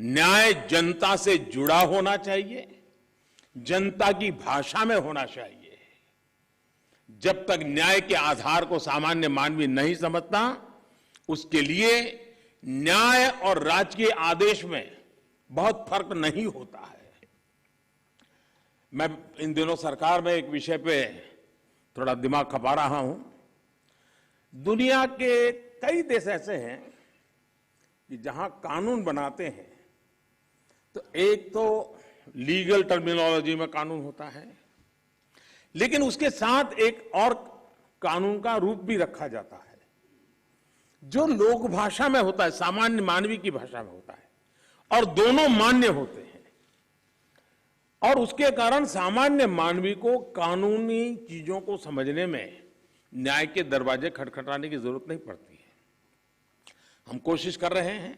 न्याय जनता से जुड़ा होना चाहिए, जनता की भाषा में होना चाहिए। जब तक न्याय के आधार को सामान्य मानवी नहीं समझता, उसके लिए न्याय और राजकीय आदेश में बहुत फर्क नहीं होता है। मैं इन दिनों सरकार में एक विषय पे थोड़ा दिमाग खपा रहा हूं। दुनिया के कई देश ऐसे हैं कि जहां कानून बनाते हैं तो एक तो लीगल टर्मिनोलॉजी में कानून होता है, लेकिन उसके साथ एक और कानून का रूप भी रखा जाता है जो लोक भाषा में होता है, सामान्य मानवी की भाषा में होता है, और दोनों मान्य होते हैं। और उसके कारण सामान्य मानवी को कानूनी चीजों को समझने में न्याय के दरवाजे खटखटाने की जरूरत नहीं पड़ती है। हम कोशिश कर रहे हैं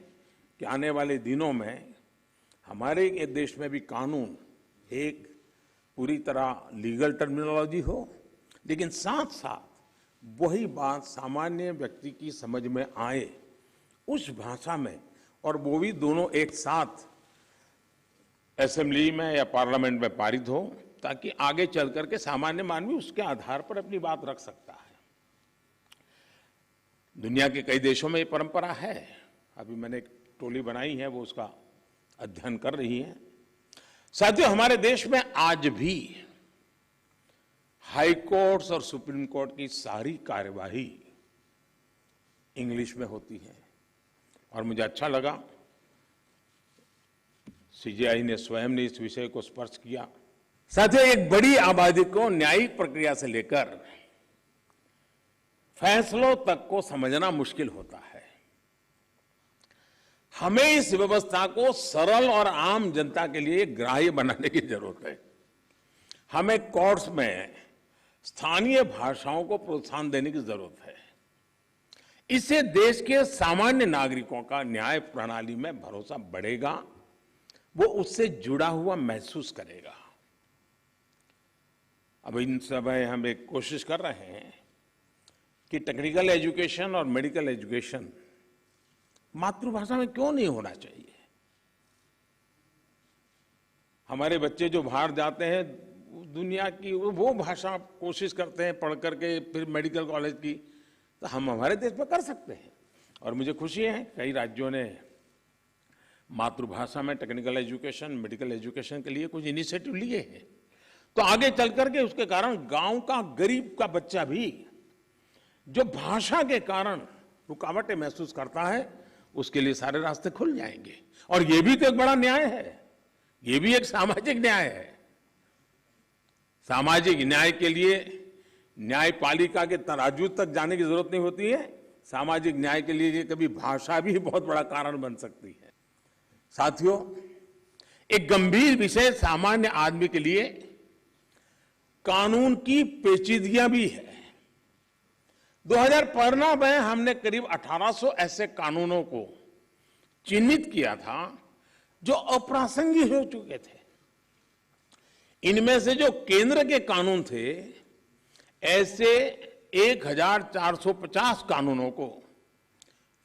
कि आने वाले दिनों में हमारे देश में भी कानून एक पूरी तरह लीगल टर्मिनोलॉजी हो, लेकिन साथ साथ वही बात सामान्य व्यक्ति की समझ में आए उस भाषा में, और वो भी दोनों एक साथ असेंबली में या पार्लियामेंट में पारित हो, ताकि आगे चल करके सामान्य मानवी उसके आधार पर अपनी बात रख सकता है। दुनिया के कई देशों में ये परंपरा है। अभी मैंने एक टोली बनाई है, वो उसका अध्ययन कर रही है। साथियों, हमारे देश में आज भी हाई कोर्ट्स और सुप्रीम कोर्ट की सारी कार्यवाही इंग्लिश में होती है, और मुझे अच्छा लगा सीजेआई ने स्वयं ने इस विषय को स्पर्श किया। साथियों, एक बड़ी आबादी को न्यायिक प्रक्रिया से लेकर फैसलों तक को समझना मुश्किल होता है। हमें इस व्यवस्था को सरल और आम जनता के लिए ग्राह्य बनाने की जरूरत है। हमें कोर्ट्स में स्थानीय भाषाओं को प्रोत्साहन देने की जरूरत है। इससे देश के सामान्य नागरिकों का न्याय प्रणाली में भरोसा बढ़ेगा, वो उससे जुड़ा हुआ महसूस करेगा। अब इन समय हम एक कोशिश कर रहे हैं कि टेक्निकल एजुकेशन और मेडिकल एजुकेशन मातृभाषा में क्यों नहीं होना चाहिए। हमारे बच्चे जो बाहर जाते हैं, दुनिया की वो भाषा कोशिश करते हैं पढ़ करके फिर मेडिकल कॉलेज की, तो हम हमारे देश में कर सकते हैं। और मुझे खुशी है कई राज्यों ने मातृभाषा में टेक्निकल एजुकेशन, मेडिकल एजुकेशन के लिए कुछ इनिशिएटिव लिए हैं। तो आगे चल करके उसके कारण गांव का गरीब का बच्चा भी जो भाषा के कारण रुकावटें महसूस करता है, उसके लिए सारे रास्ते खुल जाएंगे। और ये भी तो एक बड़ा न्याय है, ये भी एक सामाजिक न्याय है। सामाजिक न्याय के लिए न्यायपालिका के तराजू तक जाने की जरूरत नहीं होती है। सामाजिक न्याय के लिए कभी भाषा भी बहुत बड़ा कारण बन सकती है। साथियों, एक गंभीर विषय सामान्य आदमी के लिए कानून की पेचीदगियां भी है। 2015 में हमने करीब 1800 ऐसे कानूनों को चिन्हित किया था जो अप्रासंगिक हो चुके थे। इनमें से जो केंद्र के कानून थे, ऐसे 1450 कानूनों को,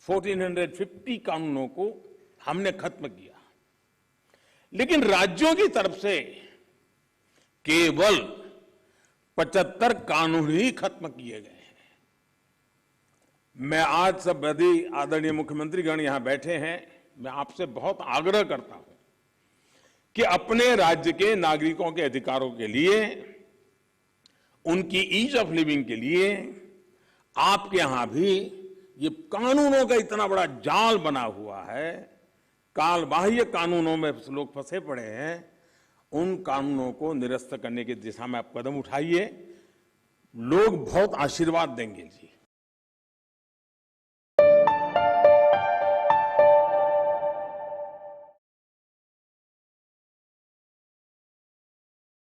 1450 कानूनों को हमने खत्म किया। लेकिन राज्यों की तरफ से केवल 75 कानून ही खत्म किए गए हैं। मैं आज सब बड़ी आदरणीय मुख्यमंत्रीगण यहां बैठे हैं, मैं आपसे बहुत आग्रह करता हूं कि अपने राज्य के नागरिकों के अधिकारों के लिए, उनकी ईज ऑफ लिविंग के लिए आपके यहां भी ये कानूनों का इतना बड़ा जाल बना हुआ है, काल बाह्य कानूनों में लोग फंसे पड़े हैं, उन कानूनों को निरस्त करने की दिशा में आप कदम उठाइए। लोग बहुत आशीर्वाद देंगे जी।